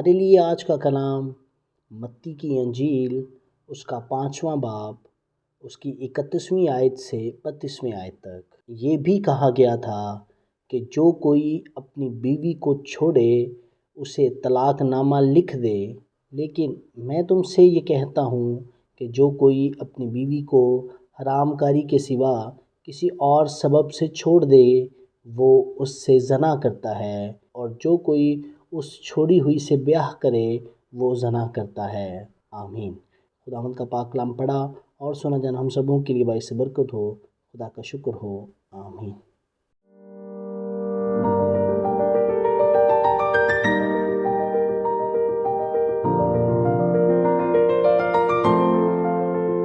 ہمارے لیے آج کا کلام متی کی انجیل اس کا 5واں باب اس کی 31ویں آیت سے 32ویں آیت تک۔ یہ بھی کہا گیا تھا کہ جو کوئی اپنی بیوی کو چھوڑے اسے طلاق نامہ لکھ دے، لیکن میں تم سے یہ کہتا ہوں کہ جو کوئی اپنی بیوی کو حرام کاری کے سوا کسی اور سبب سے چھوڑ دے وہ اس سے زنا کرتا ہے، اور جو کوئی اس چھوڑی ہوئی سے بیاہ کرے وہ زنا کرتا ہے۔ آمین۔ خداوند کا پاک کلام پڑھا اور سنا جانا ہم سبوں کے لیے باعث برکت ہو۔ خدا کا شکر ہو۔ آمین۔